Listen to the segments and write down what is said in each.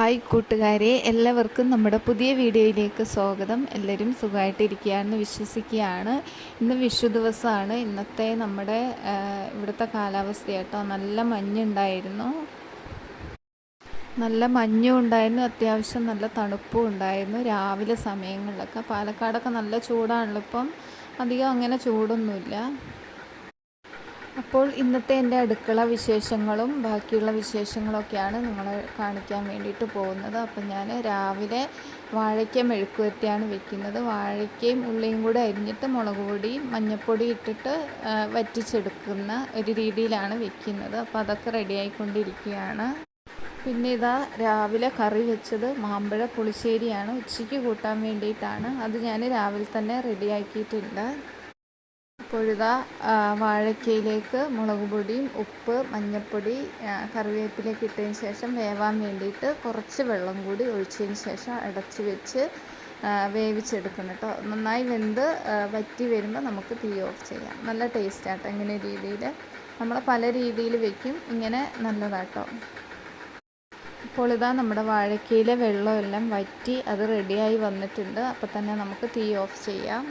Hi കൂട്ടുകാരെ, എല്ലാവർക്കും നമ്മുടെ പുതിയ വീഡിയോയിലേക്ക് സ്വാഗതം. എല്ലാവരും സുഖമായിട്ടിരിക്കുകയാണെന്ന് വിശ്വസിക്കുകയാണ്. ഇന്ന് വിഷു ദിവസമാണ്. ഇന്നത്തെ നമ്മുടെ ഇവിടുത്തെ കാലാവസ്ഥ കേട്ടോ, നല്ല മഞ്ഞുണ്ടായിരുന്നു. നല്ല മഞ്ഞും ഉണ്ടായിരുന്നു, അത്യാവശ്യം നല്ല തണുപ്പും ഉണ്ടായിരുന്നു. രാവിലെ സമയങ്ങളിലൊക്കെ പാലക്കാടൊക്കെ നല്ല ചൂടാണല്ലോ ഇപ്പം. അധികം അങ്ങനെ ചൂടൊന്നുമില്ല. അപ്പോൾ ഇന്നത്തെ എൻ്റെ അടുക്കള വിശേഷങ്ങളും ബാക്കിയുള്ള വിശേഷങ്ങളൊക്കെയാണ് നിങ്ങളെ കാണിക്കാൻ വേണ്ടിയിട്ട് പോകുന്നത്. അപ്പം ഞാൻ രാവിലെ വാഴയ്ക്ക മെഴുക്കുവരട്ടിയാണ് വെക്കുന്നത്. വാഴയ്ക്കയും ഉള്ളിയും കൂടെ അരിഞ്ഞിട്ട് മുളക് പൊടി മഞ്ഞൾപ്പൊടി ഇട്ടിട്ട് വറ്റിച്ചെടുക്കുന്ന ഒരു രീതിയിലാണ് വെക്കുന്നത്. അപ്പോൾ അതൊക്കെ റെഡിയായിക്കൊണ്ടിരിക്കുകയാണ്. പിന്നെ ഇതാ രാവിലെ കറി വെച്ചത് മാമ്പഴ പുളിശ്ശേരിയാണ്. ഉച്ചയ്ക്ക് കൂട്ടാൻ വേണ്ടിയിട്ടാണ്. അത് ഞാൻ രാവിലെ തന്നെ റെഡിയാക്കിയിട്ടുണ്ട്. അപ്പോഴിതാ വാഴയ്ക്കയിലേക്ക് മുളക് പൊടിയും ഉപ്പ് മഞ്ഞൾപ്പൊടി കറിവേപ്പിലേക്ക് ഇട്ടതിന് ശേഷം വേവാൻ വേണ്ടിയിട്ട് കുറച്ച് വെള്ളം കൂടി ഒഴിച്ചതിന് ശേഷം അടച്ച് വെച്ച് വേവിച്ചെടുക്കണം കേട്ടോ. നന്നായി വെന്ത് വറ്റി വരുമ്പോൾ നമുക്ക് തീ ഓഫ് ചെയ്യാം. നല്ല ടേസ്റ്റാട്ടോ ഇങ്ങനെ രീതിയിൽ. നമ്മൾ പല രീതിയിൽ വെക്കും, ഇങ്ങനെ നല്ലതാട്ടോ. അപ്പോൾ ഇതാ നമ്മുടെ വാഴയ്ക്കയിലെ വെള്ളമെല്ലാം വറ്റി അത് റെഡിയായി വന്നിട്ടുണ്ട്. അപ്പോൾ തന്നെ നമുക്ക് തീ ഓഫ് ചെയ്യാം.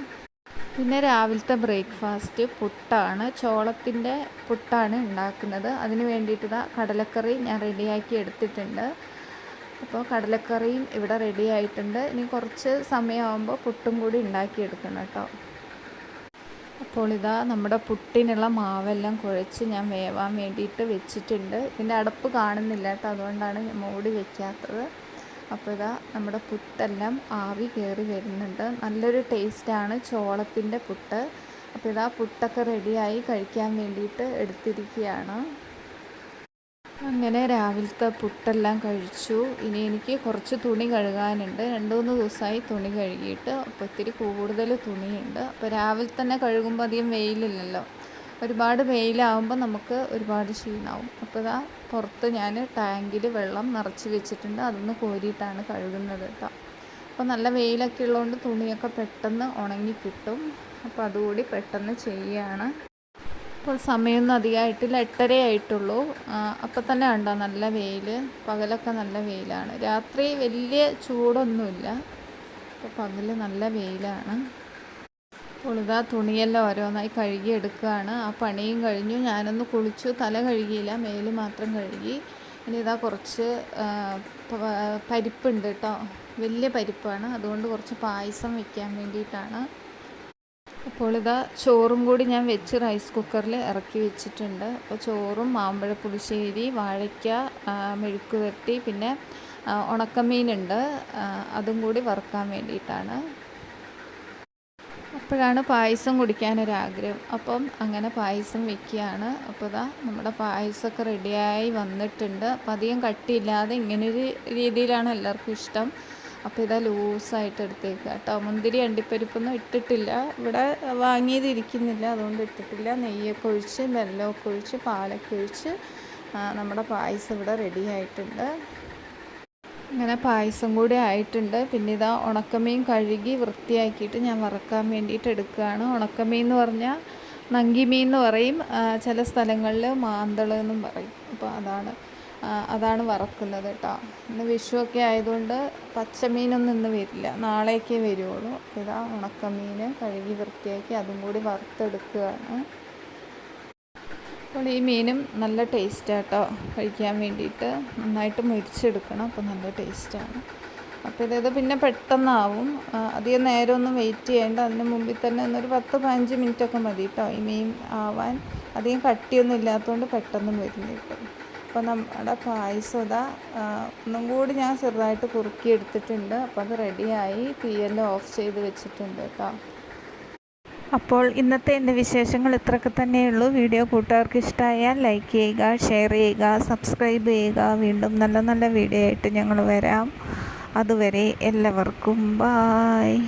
പിന്നെ രാവിലത്തെ ബ്രേക്ക്ഫാസ്റ്റ് പുട്ടാണ്. ചോളത്തിൻ്റെ പുട്ടാണ് ഉണ്ടാക്കുന്നത്. അതിന് വേണ്ടിയിട്ട് കടലക്കറി ഞാൻ റെഡിയാക്കി എടുത്തിട്ടുണ്ട്. അപ്പോൾ കടലക്കറിയും ഇവിടെ റെഡി ആയിട്ടുണ്ട്. ഇനി കുറച്ച് സമയമാകുമ്പോൾ പുട്ടും കൂടി ഉണ്ടാക്കിയെടുക്കണം കേട്ടോ. അപ്പോൾ ഇതാ നമ്മുടെ പുട്ടിനുള്ള മാവെല്ലാം കുഴച്ച് ഞാൻ വേവാൻ വേണ്ടിയിട്ട് വെച്ചിട്ടുണ്ട്. ഇതിൻ്റെ അടപ്പ് കാണുന്നില്ല കേട്ടോ, അതുകൊണ്ടാണ് ഞാൻ മൂടി വയ്ക്കാത്തത്. അപ്പോൾ ഇതാ നമ്മുടെ പുട്ടെല്ലാം ആവി കയറി വരുന്നുണ്ട്. നല്ലൊരു ടേസ്റ്റാണ് ചോളത്തിൻ്റെ പുട്ട്. അപ്പോൾ ഇതാ പുട്ടൊക്കെ റെഡിയായി കഴിക്കാൻ വേണ്ടിയിട്ട് എടുത്തിരിക്കുകയാണ്. അങ്ങനെ രാവിലത്തെ പുട്ടെല്ലാം കഴിച്ചു. ഇനി എനിക്ക് കുറച്ച് തുണി കഴുകാനുണ്ട്. 2-3 ദിവസമായി തുണി കഴുകിയിട്ട്. അപ്പോൾ ഇത്തിരി കൂടുതൽ തുണിയുണ്ട്. അപ്പോൾ രാവിലെ തന്നെ കഴുകുമ്പോൾ അധികം വെയിലില്ലല്ലോ. ഒരുപാട് വെയിലാവുമ്പോൾ നമുക്ക് ഒരുപാട് ക്ഷീണമാവും. അപ്പോൾ ഇതാ പുറത്ത് ഞാൻ ടാങ്കിൽ വെള്ളം നിറച്ച് വെച്ചിട്ടുണ്ട്. അതൊന്ന് കോരിയിട്ടാണ് കഴുകുന്നത് കേട്ടോ. അപ്പോൾ നല്ല വെയിലൊക്കെ ഉള്ളതുകൊണ്ട് തുണിയൊക്കെ പെട്ടെന്ന് ഉണങ്ങി കിട്ടും. അപ്പോൾ അതുകൂടി പെട്ടെന്ന് ചെയ്യുകയാണ്. അപ്പോൾ സമയമൊന്നും അധികമായിട്ടില്ല, 8:30 ആയിട്ടുള്ളൂ. അപ്പോൾ തന്നെ കണ്ടോ നല്ല വെയിൽ. പകലൊക്കെ നല്ല വെയിലാണ്. രാത്രി വലിയ ചൂടൊന്നുമില്ല. അപ്പോൾ പകൽ നല്ല വെയിലാണ്. അപ്പോൾ ഇതാ തുണിയെല്ലാം ഓരോന്നായി കഴുകിയെടുക്കുകയാണ്. ആ പണിയും കഴിഞ്ഞു. ഞാനൊന്ന് കുളിച്ചു, തല കഴുകിയില്ല, മേല് മാത്രം കഴുകി. ഇനി ഇതാ കുറച്ച് പരിപ്പുണ്ട് കേട്ടോ, വലിയ പരിപ്പാണ്. അതുകൊണ്ട് കുറച്ച് പായസം വയ്ക്കാൻ വേണ്ടിയിട്ടാണ്. അപ്പോൾ ഇതാ ചോറും കൂടി ഞാൻ വെച്ച് റൈസ് കുക്കറിൽ ഇറക്കി വെച്ചിട്ടുണ്ട്. അപ്പോൾ ചോറും മാമ്പഴ പുളിശ്ശേരി, വാഴയ്ക്ക മെഴുക്കുവരട്ടി, പിന്നെ ഉണക്കമീനുണ്ട്, അതും കൂടി വറുക്കാൻ വേണ്ടിയിട്ടാണ്. അപ്പോഴാണ് പായസം കുടിക്കാനൊരാഗ്രഹം. അപ്പം അങ്ങനെ പായസം വയ്ക്കുകയാണ്. അപ്പോൾ ഇതാ നമ്മുടെ പായസമൊക്കെ റെഡിയായി വന്നിട്ടുണ്ട്. അപ്പം അധികം കട്ടിയില്ലാതെ ഇങ്ങനൊരു രീതിയിലാണ് എല്ലാവർക്കും ഇഷ്ടം. അപ്പോൾ ഇതാ ലൂസായിട്ട് എടുത്തേക്കുക കേട്ടോ. മുന്തിരി അണ്ടിപ്പരിപ്പൊന്നും ഇട്ടിട്ടില്ല, ഇവിടെ വാങ്ങിയതിരിക്കുന്നില്ല, അതുകൊണ്ട് ഇട്ടിട്ടില്ല. നെയ്യൊക്കെ ഒഴിച്ച് വെല്ലമൊക്കെ ഒഴിച്ച് പാലൊക്കെ ഒഴിച്ച് നമ്മുടെ പായസം ഇവിടെ റെഡി ആയിട്ടുണ്ട്. അങ്ങനെ പായസം കൂടി ആയിട്ടുണ്ട്. പിന്നെ ഇതാ ഉണക്കമീൻ കഴുകി വൃത്തിയാക്കിയിട്ട് ഞാൻ വറക്കാൻ വേണ്ടിയിട്ട് എടുക്കുകയാണ്. ഉണക്കമീൻ എന്ന് പറഞ്ഞാൽ നങ്കിമീൻ എന്ന് പറയും, ചില സ്ഥലങ്ങളിൽ മാന്തൾ എന്നും പറയും. അപ്പോൾ അതാണ് വറക്കുന്നത് കേട്ടോ. ഇന്ന് വിഷുവൊക്കെ ആയതുകൊണ്ട് പച്ചമീനൊന്നും ഇന്ന് വരില്ല, നാളേക്കേ വരുള്ളൂ. അപ്പോൾ ഇതാ ഉണക്കമീൻ കഴുകി വൃത്തിയാക്കി അതും കൂടി വറുത്തെടുക്കുകയാണ്. അപ്പോൾ ഈ മീനും നല്ല ടേസ്റ്റാണ് കേട്ടോ, കഴിക്കാൻ വേണ്ടിയിട്ട് നന്നായിട്ട് മുരിച്ചെടുക്കണം. അപ്പോൾ നല്ല ടേസ്റ്റാണ്. അപ്പോൾ ഇത് പിന്നെ പെട്ടെന്നാവും, അധികം നേരമൊന്നും വെയിറ്റ് ചെയ്യേണ്ട. അതിന് മുമ്പിൽ തന്നെ ഒരു 10-15 മിനിറ്റൊക്കെ മതി കേട്ടോ ഈ മീൻ ആവാൻ. അധികം കട്ടിയൊന്നും ഇല്ലാത്തതുകൊണ്ട് പെട്ടെന്ന് വരുന്നു കിട്ടും. അപ്പോൾ നമ്മുടെ പായസം ഇതാ ഒന്നും കൂടി ഞാൻ ചെറുതായിട്ട് കുറുക്കി എടുത്തിട്ടുണ്ട്. അപ്പോൾ അത് റെഡിയായി, തീയെല്ലാം ഓഫ് ചെയ്ത് വെച്ചിട്ടുണ്ട് കേട്ടോ. അപ്പോൾ ഇന്നത്തെ എൻ്റെ വിശേഷങ്ങൾ ഇത്രയൊക്കെ തന്നെയുള്ളൂ. വീഡിയോ കൂട്ടുകാർക്ക് ഇഷ്ടമായാൽ ലൈക്ക് ചെയ്യുക, ഷെയർ ചെയ്യുക, സബ്സ്ക്രൈബ് ചെയ്യുക. വീണ്ടും നല്ല നല്ല വീഡിയോ ആയിട്ട് ഞങ്ങൾ വരാം. അതുവരെ എല്ലാവർക്കും ബായ്.